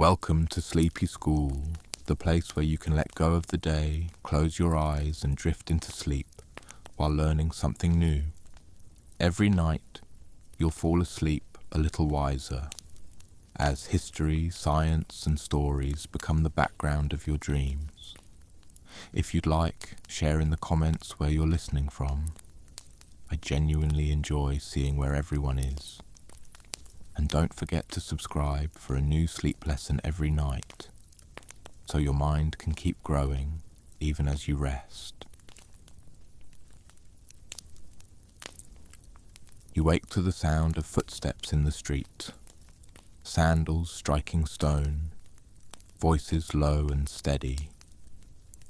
Welcome to Sleepy School, the place where you can let go of the day, close your eyes and drift into sleep while learning something new. Every night, you'll fall asleep a little wiser, as history, science and stories become the background of your dreams. If you'd like, share in the comments where you're listening from. I genuinely enjoy seeing where everyone is. And don't forget to subscribe for a new sleep lesson every night, so your mind can keep growing even as you rest. You wake to the sound of footsteps in the street, sandals striking stone, voices low and steady.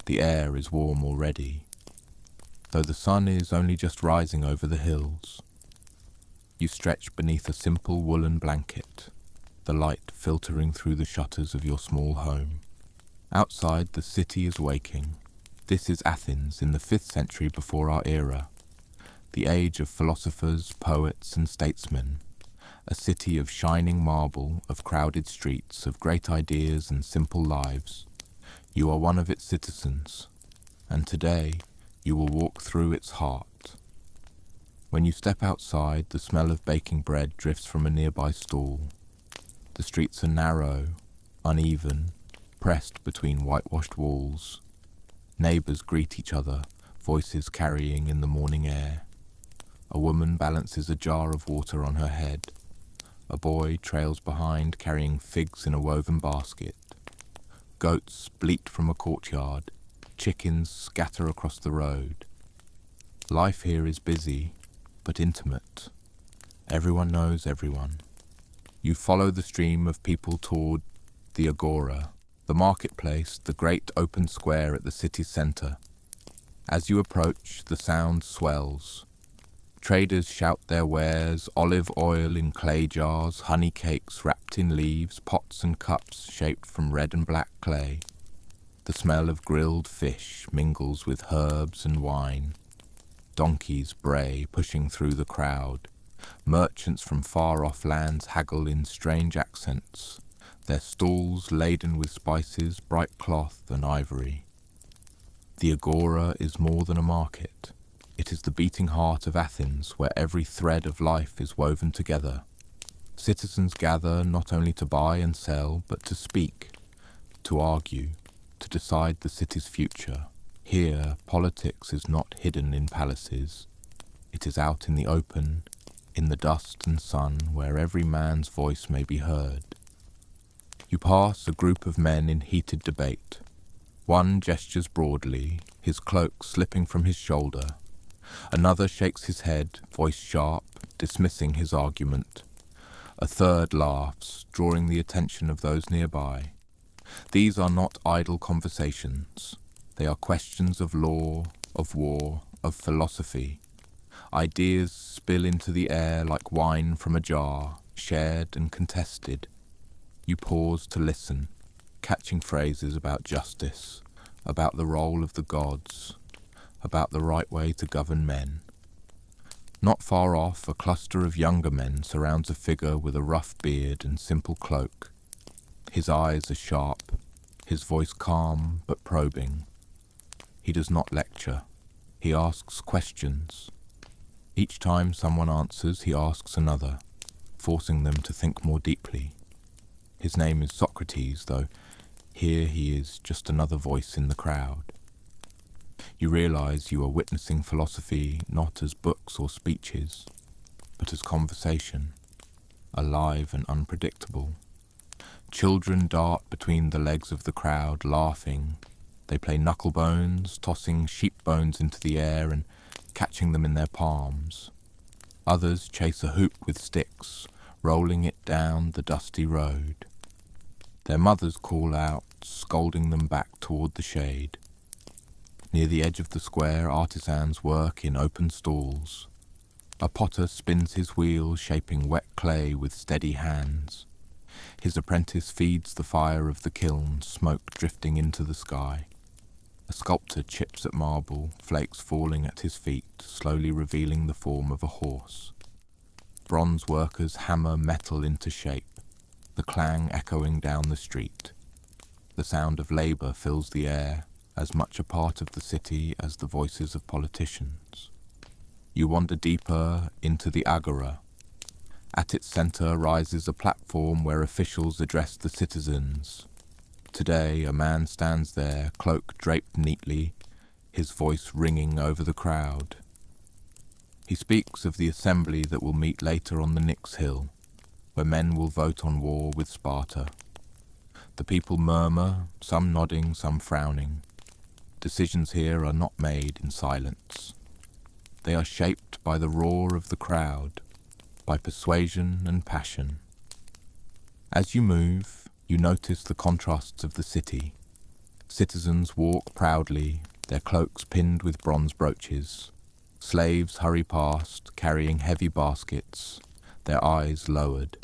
The air is warm already, though the sun is only just rising over the hills. You stretch beneath a simple woolen blanket, the light filtering through the shutters of your small home. Outside, the city is waking. This is Athens in the 5th century before our era, the age of philosophers, poets and statesmen, a city of shining marble, of crowded streets, of great ideas and simple lives. You are one of its citizens, and today you will walk through its heart. When you step outside, the smell of baking bread drifts from a nearby stall. The streets are narrow, uneven, pressed between whitewashed walls. Neighbours greet each other, voices carrying in the morning air. A woman balances a jar of water on her head. A boy trails behind, carrying figs in a woven basket. Goats bleat from a courtyard. Chickens scatter across the road. Life here is busy, but intimate. Everyone knows everyone. You follow the stream of people toward the agora, the marketplace, the great open square at the city's centre. As you approach, the sound swells. Traders shout their wares, olive oil in clay jars, honey cakes wrapped in leaves, pots and cups shaped from red and black clay. The smell of grilled fish mingles with herbs and wine. Donkeys bray, pushing through the crowd. Merchants from far-off lands haggle in strange accents, their stalls laden with spices, bright cloth and ivory. The agora is more than a market. It is the beating heart of Athens, where every thread of life is woven together. Citizens gather not only to buy and sell, but to speak, to argue, to decide the city's future. Here, politics is not hidden in palaces. It is out in the open, in the dust and sun, where every man's voice may be heard. You pass a group of men in heated debate. One gestures broadly, his cloak slipping from his shoulder. Another shakes his head, voice sharp, dismissing his argument. A third laughs, drawing the attention of those nearby. These are not idle conversations. They are questions of law, of war, of philosophy. Ideas spill into the air like wine from a jar, shared and contested. You pause to listen, catching phrases about justice, about the role of the gods, about the right way to govern men. Not far off, a cluster of younger men surrounds a figure with a rough beard and simple cloak. His eyes are sharp, his voice calm but probing. He does not lecture. He asks questions. Each time someone answers, he asks another, forcing them to think more deeply. His name is Socrates, though here he is just another voice in the crowd. You realize you are witnessing philosophy not as books or speeches, but as conversation, alive and unpredictable. Children dart between the legs of the crowd, laughing. They play knucklebones, tossing sheep bones into the air and catching them in their palms. Others chase a hoop with sticks, rolling it down the dusty road. Their mothers call out, scolding them back toward the shade. Near the edge of the square, artisans work in open stalls. A potter spins his wheel, shaping wet clay with steady hands. His apprentice feeds the fire of the kiln, smoke drifting into the sky. A sculptor chips at marble, flakes falling at his feet, slowly revealing the form of a horse. Bronze workers hammer metal into shape. the clang echoing down the street. The sound of labour fills the air, as much a part of the city as the voices of politicians. You wander deeper into the agora. At its centre rises a platform where officials address the citizens. Today a man stands there, cloak draped neatly, his voice ringing over the crowd. He speaks of the assembly that will meet later on the Nix Hill, where men will vote on war with Sparta. The people murmur, some nodding, some frowning. Decisions here are not made in silence. They are shaped by the roar of the crowd, by persuasion and passion. As you move, you notice the contrasts of the city. Citizens walk proudly, their cloaks pinned with bronze brooches. Slaves hurry past, carrying heavy baskets, their eyes lowered.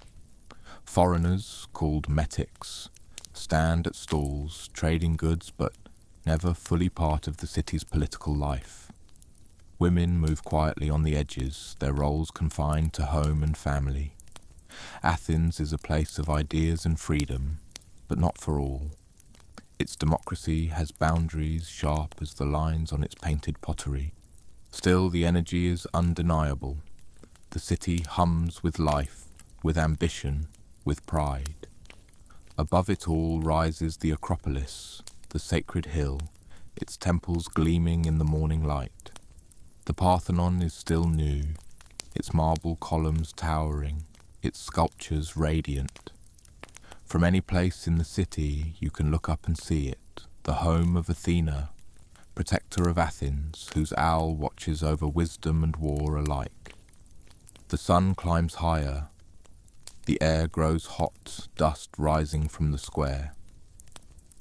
Foreigners, called metics, stand at stalls, trading goods but never fully part of the city's political life. Women move quietly on the edges, their roles confined to home and family. Athens is a place of ideas and freedom, but not for all. Its democracy has boundaries sharp as the lines on its painted pottery. Still, the energy is undeniable. The city hums with life, with ambition, with pride. Above it all rises the Acropolis, the sacred hill, its temples gleaming in the morning light. The Parthenon is still new, its marble columns towering, its sculptures radiant. From any place in the city you can look up and see it, the home of Athena, protector of Athens, whose owl watches over wisdom and war alike. The sun climbs higher. The air grows hot, dust rising from the square.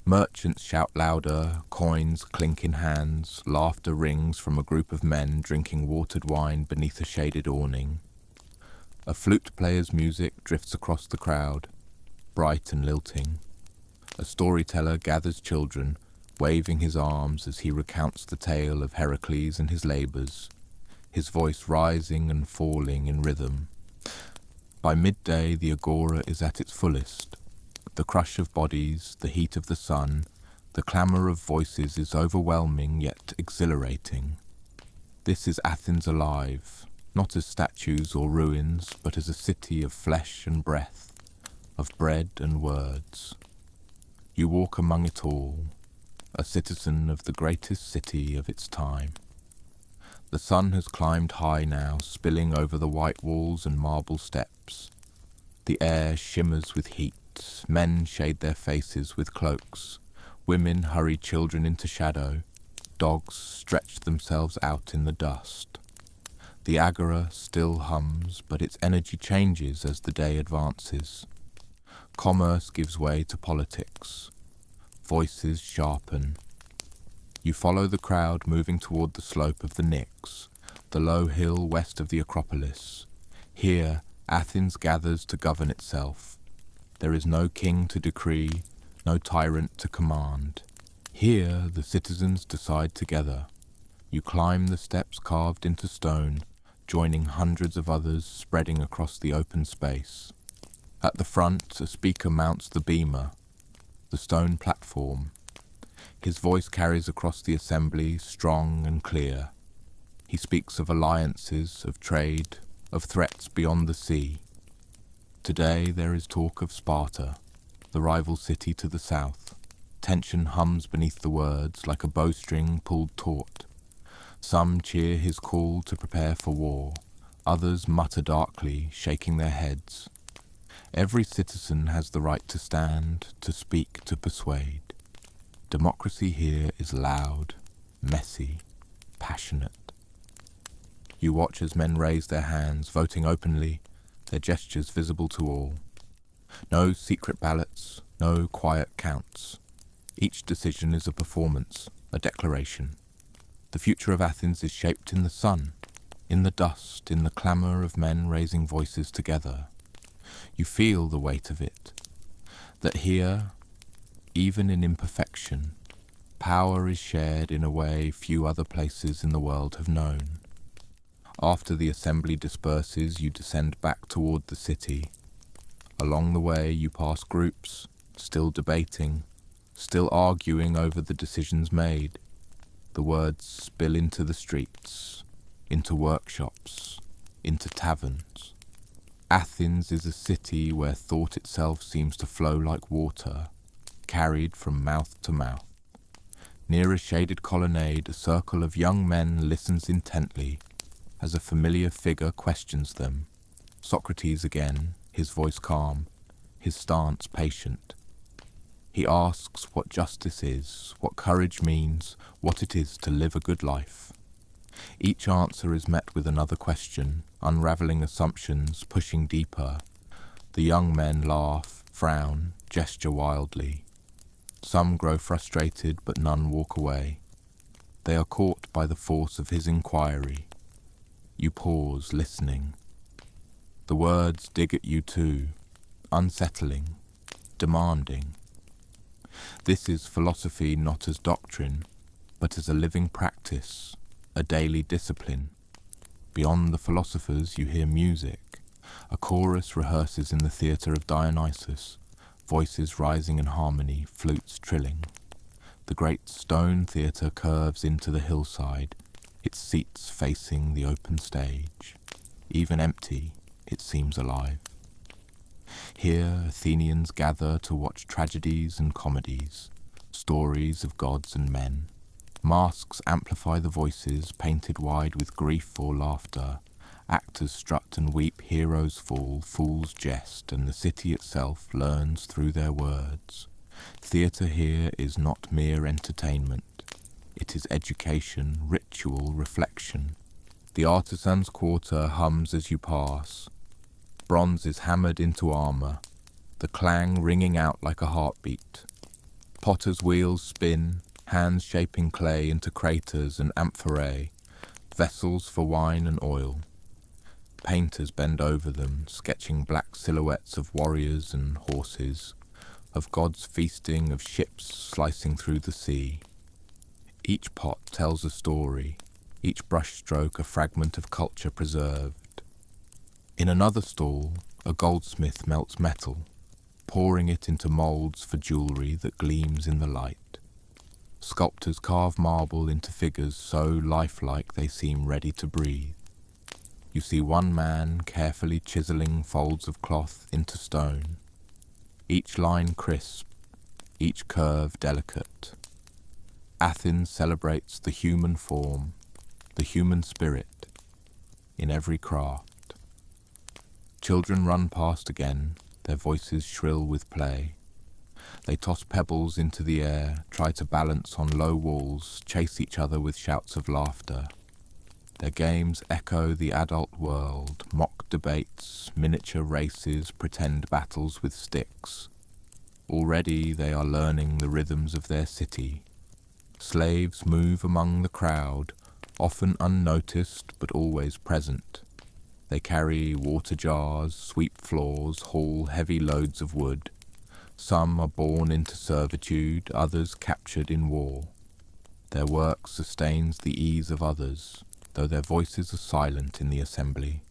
Merchants shout louder, coins clink in hands, laughter rings from a group of men drinking watered wine beneath a shaded awning. A flute player's music drifts across the crowd, bright and lilting. A storyteller gathers children, waving his arms as he recounts the tale of Heracles and his labours, his voice rising and falling in rhythm. By midday the agora is at its fullest. The crush of bodies, the heat of the sun, the clamour of voices is overwhelming yet exhilarating. This is Athens alive, not as statues or ruins, but as a city of flesh and breath, of bread and words. You walk among it all, a citizen of the greatest city of its time. The sun has climbed high now, spilling over the white walls and marble steps. The air shimmers with heat. Men shade their faces with cloaks. Women hurry children into shadow. Dogs stretch themselves out in the dust. The agora still hums, but its energy changes as the day advances. Commerce gives way to politics. Voices sharpen. You follow the crowd moving toward the slope of the Nix, the low hill west of the Acropolis. Here, Athens gathers to govern itself. There is no king to decree, no tyrant to command. Here the citizens decide together. You climb the steps carved into stone, joining hundreds of others spreading across the open space. At the front, a speaker mounts the bema, the stone platform. His voice carries across the assembly, strong and clear. He speaks of alliances, of trade, of threats beyond the sea. Today there is talk of Sparta, the rival city to the south. Tension hums beneath the words like a bowstring pulled taut. Some cheer his call to prepare for war. Others mutter darkly, shaking their heads. Every citizen has the right to stand, to speak, to persuade. Democracy here is loud, messy, passionate. You watch as men raise their hands, voting openly, their gestures visible to all. No secret ballots, no quiet counts. Each decision is a performance, a declaration. The future of Athens is shaped in the sun, in the dust, in the clamour of men raising voices together. You feel the weight of it, that here, even in imperfection, power is shared in a way few other places in the world have known. After the assembly disperses, you descend back toward the city. Along the way you pass groups, still debating, still arguing over the decisions made. The words spill into the streets, into workshops, into taverns. Athens is a city where thought itself seems to flow like water, carried from mouth to mouth. Near a shaded colonnade, a circle of young men listens intently as a familiar figure questions them. Socrates again, his voice calm, his stance patient. He asks what justice is, what courage means, what it is to live a good life. Each answer is met with another question, unravelling assumptions, pushing deeper. The young men laugh, frown, gesture wildly. Some grow frustrated, but none walk away. They are caught by the force of his inquiry. You pause, listening. The words dig at you too, unsettling, demanding. This is philosophy not as doctrine, but as a living practice, a daily discipline. Beyond the philosophers you hear music. A chorus rehearses in the theatre of Dionysus, voices rising in harmony, flutes trilling. The great stone theatre curves into the hillside, its seats facing the open stage. Even empty, it seems alive. Here Athenians gather to watch tragedies and comedies, stories of gods and men. Masks amplify the voices, painted wide with grief or laughter. Actors strut and weep, heroes fall, fools jest, and the city itself learns through their words. Theatre here is not mere entertainment. It is education, ritual, reflection. The artisan's quarter hums as you pass. Bronze is hammered into armour, the clang ringing out like a heartbeat. Potters' wheels spin, hands shaping clay into craters and amphorae, vessels for wine and oil. Painters bend over them, sketching black silhouettes of warriors and horses, of gods feasting, of ships slicing through the sea. Each pot tells a story, each brushstroke a fragment of culture preserved. In another stall, a goldsmith melts metal, pouring it into moulds for jewellery that gleams in the light. Sculptors carve marble into figures so lifelike they seem ready to breathe. You see one man carefully chiselling folds of cloth into stone, each line crisp, each curve delicate. Athens celebrates the human form, the human spirit, in every craft. Children run past again, their voices shrill with play. They toss pebbles into the air, try to balance on low walls, chase each other with shouts of laughter. Their games echo the adult world, mock debates, miniature races, pretend battles with sticks. Already they are learning the rhythms of their city. Slaves move among the crowd, often unnoticed but always present. They carry water jars, sweep floors, haul heavy loads of wood. Some are born into servitude, others captured in war. Their work sustains the ease of others, though their voices are silent in the assembly.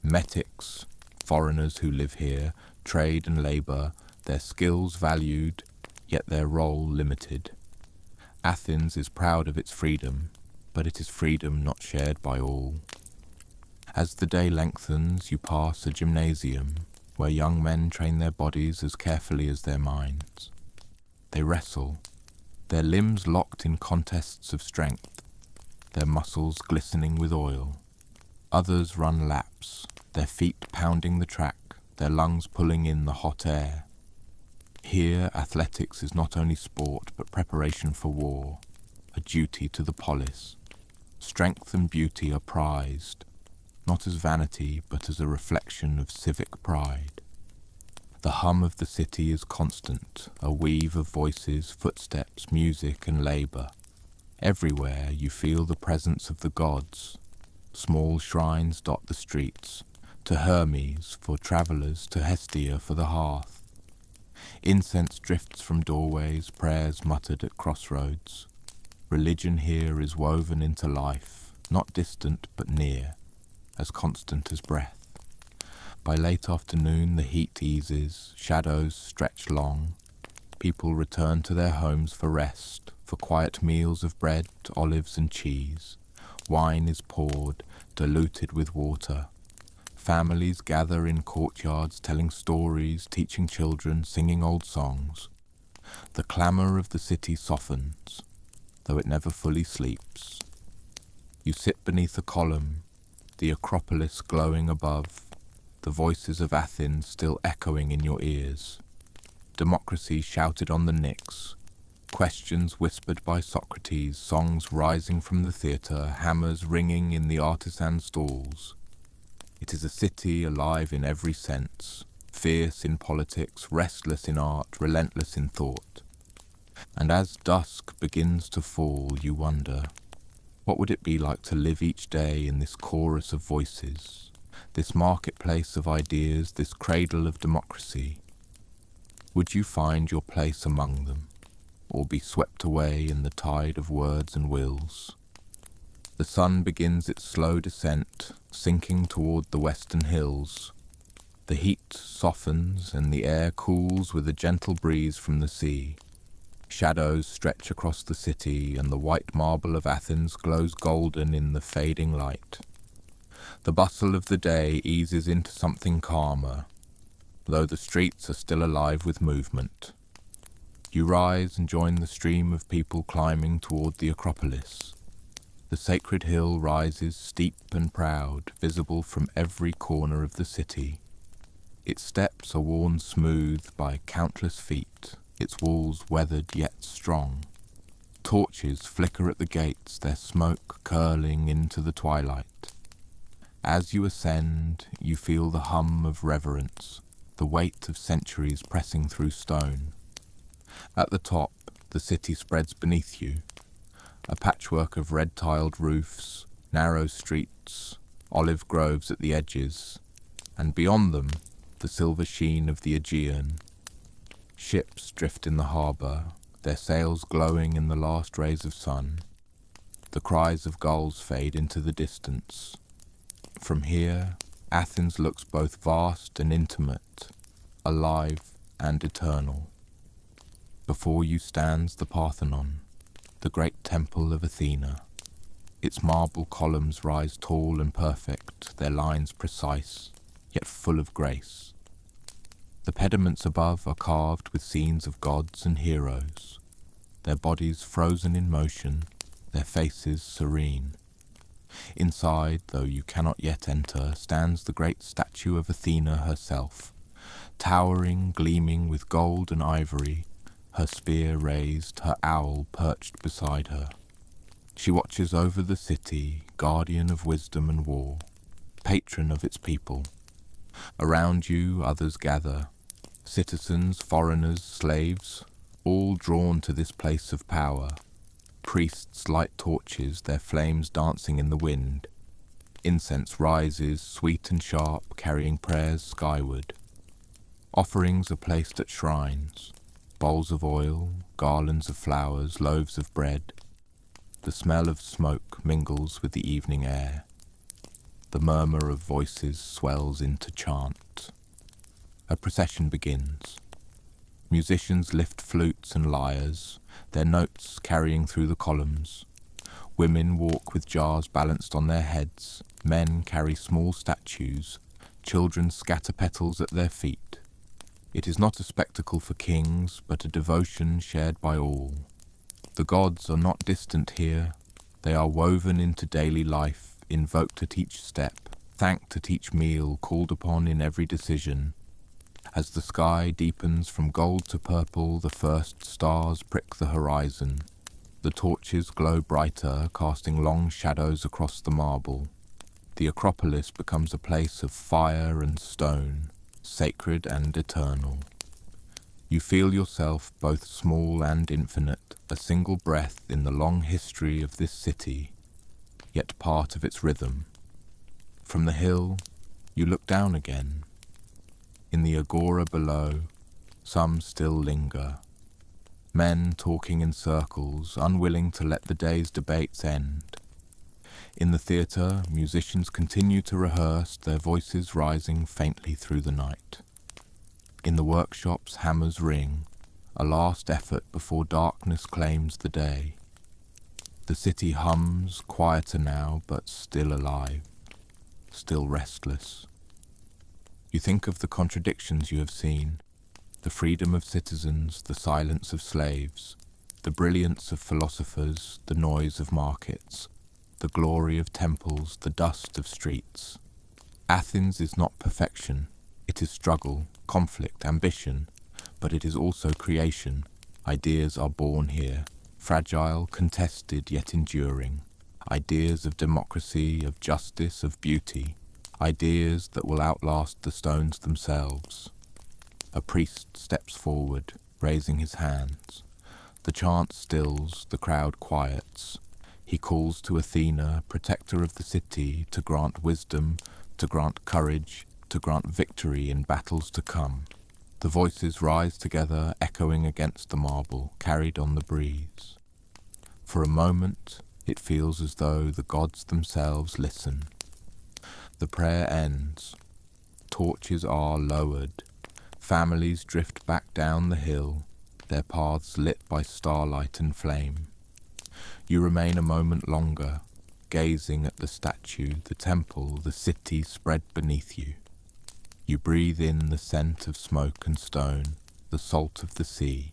Metics, foreigners who live here, trade and labour, their skills valued, yet their role limited. Athens is proud of its freedom, but it is freedom not shared by all. As the day lengthens, you pass a gymnasium, where young men train their bodies as carefully as their minds. They wrestle, their limbs locked in contests of strength, their muscles glistening with oil. Others run laps, their feet pounding the track, their lungs pulling in the hot air. Here athletics is not only sport but preparation for war, a duty to the polis. Strength and beauty are prized, not as vanity but as a reflection of civic pride. The hum of the city is constant, a weave of voices, footsteps, music and labour. Everywhere you feel the presence of the gods. Small shrines dot the streets, to Hermes for travellers, to Hestia for the hearth. Incense drifts from doorways, prayers muttered at crossroads. Religion here is woven into life, not distant but near, as constant as breath. By late afternoon the heat eases, shadows stretch long. People return to their homes for rest, for quiet meals of bread, olives and cheese. Wine is poured, diluted with water. Families gather in courtyards telling stories, teaching children, singing old songs. The clamour of the city softens, though it never fully sleeps. You sit beneath a column, the Acropolis glowing above, the voices of Athens still echoing in your ears. Democracy shouted on the Knicks, questions whispered by Socrates, songs rising from the theatre, hammers ringing in the artisan stalls. It is a city alive in every sense, fierce in politics, restless in art, relentless in thought. And as dusk begins to fall, you wonder, what would it be like to live each day in this chorus of voices, this marketplace of ideas, this cradle of democracy? Would you find your place among them, or be swept away in the tide of words and wills? The sun begins its slow descent, sinking toward the western hills. The heat softens and the air cools with a gentle breeze from the sea. Shadows stretch across the city and the white marble of Athens glows golden in the fading light. The bustle of the day eases into something calmer, though the streets are still alive with movement. You rise and join the stream of people climbing toward the Acropolis. The sacred hill rises steep and proud, visible from every corner of the city. Its steps are worn smooth by countless feet, its walls weathered yet strong. Torches flicker at the gates, their smoke curling into the twilight. As you ascend, you feel the hum of reverence, the weight of centuries pressing through stone. At the top, the city spreads beneath you, a patchwork of red-tiled roofs, narrow streets, olive groves at the edges, and beyond them, the silver sheen of the Aegean. Ships drift in the harbour, their sails glowing in the last rays of sun. The cries of gulls fade into the distance. From here, Athens looks both vast and intimate, alive and eternal. Before you stands the Parthenon, the great temple of Athena. Its marble columns rise tall and perfect, their lines precise, yet full of grace. The pediments above are carved with scenes of gods and heroes, their bodies frozen in motion, their faces serene. Inside, though you cannot yet enter, stands the great statue of Athena herself, towering, gleaming with gold and ivory, her spear raised, her owl perched beside her. She watches over the city, guardian of wisdom and war, patron of its people. Around you others gather, citizens, foreigners, slaves, all drawn to this place of power. Priests light torches, their flames dancing in the wind. Incense rises, sweet and sharp, carrying prayers skyward. Offerings are placed at shrines, bowls of oil, garlands of flowers, loaves of bread. The smell of smoke mingles with the evening air. The murmur of voices swells into chant. A procession begins. Musicians lift flutes and lyres, their notes carrying through the columns. Women walk with jars balanced on their heads. Men carry small statues. Children scatter petals at their feet. It is not a spectacle for kings, but a devotion shared by all. The gods are not distant here. They are woven into daily life, invoked at each step, thanked at each meal, called upon in every decision. As the sky deepens from gold to purple, the first stars prick the horizon. The torches glow brighter, casting long shadows across the marble. The Acropolis becomes a place of fire and stone, sacred and eternal. You feel yourself both small and infinite, a single breath in the long history of this city, yet part of its rhythm. From the hill, you look down again. In the agora below, some still linger. Men talking in circles, unwilling to let the day's debates end. In the theatre, musicians continue to rehearse, their voices rising faintly through the night. In the workshops, hammers ring, a last effort before darkness claims the day. The city hums, quieter now, but still alive, still restless. You think of the contradictions you have seen, the freedom of citizens, the silence of slaves, the brilliance of philosophers, the noise of markets, the glory of temples, the dust of streets. Athens is not perfection. It is struggle, conflict, ambition, but it is also creation. Ideas are born here, fragile, contested, yet enduring. Ideas of democracy, of justice, of beauty. Ideas that will outlast the stones themselves. A priest steps forward, raising his hands. The chant stills, the crowd quiets. He calls to Athena, protector of the city, to grant wisdom, to grant courage, to grant victory in battles to come. The voices rise together, echoing against the marble, carried on the breeze. For a moment, it feels as though the gods themselves listen. The prayer ends. Torches are lowered. Families drift back down the hill, their paths lit by starlight and flame. You remain a moment longer, gazing at the statue, the temple, the city spread beneath you. You breathe in the scent of smoke and stone, the salt of the sea,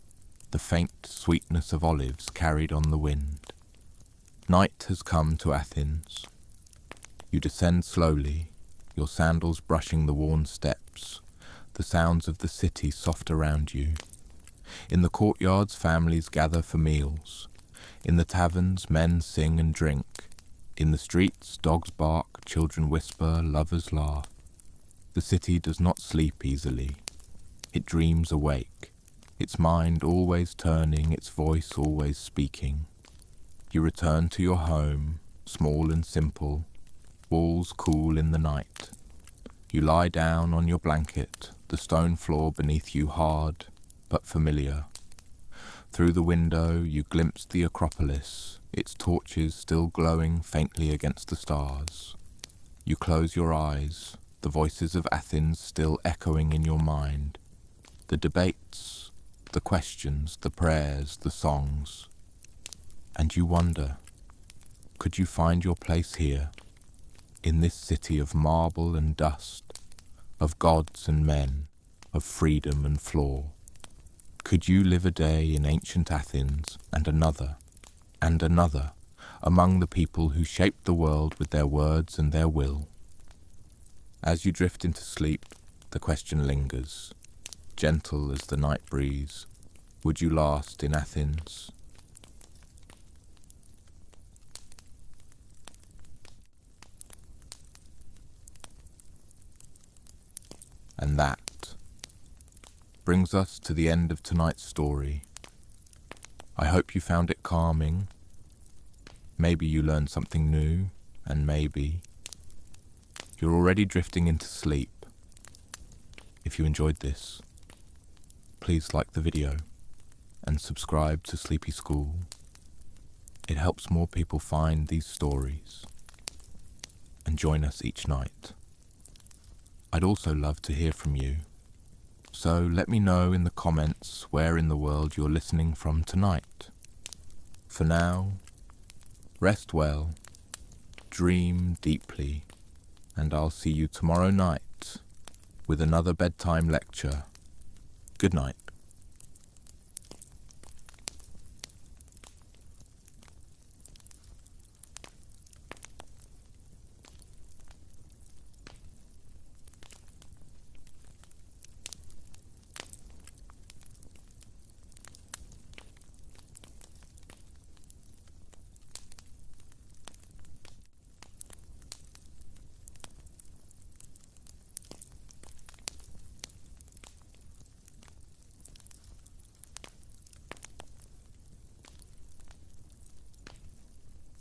the faint sweetness of olives carried on the wind. Night has come to Athens. You descend slowly, your sandals brushing the worn steps, the sounds of the city soft around you. In the courtyards, families gather for meals. In the taverns, men sing and drink. In the streets, dogs bark, children whisper, lovers laugh. The city does not sleep easily. It dreams awake, its mind always turning, its voice always speaking. You return to your home, small and simple, walls cool in the night. You lie down on your blanket, the stone floor beneath you hard, but familiar. Through the window you glimpse the Acropolis, its torches still glowing faintly against the stars. You close your eyes, the voices of Athens still echoing in your mind. The debates, the questions, the prayers, the songs. And you wonder, could you find your place here, in this city of marble and dust, of gods and men, of freedom and flaw? Could you live a day in ancient Athens, and another, among the people who shaped the world with their words and their will? As you drift into sleep, the question lingers, gentle as the night breeze. Would you last in Athens? And that brings us to the end of tonight's story. I hope you found it calming. Maybe you learned something new, and maybe you're already drifting into sleep. If you enjoyed this, please like the video and subscribe to Sleepy School. It helps more people find these stories and join us each night. I'd also love to hear from you, so let me know in the comments where in the world you're listening from tonight. For now, rest well, dream deeply, and I'll see you tomorrow night with another bedtime lecture. Good night.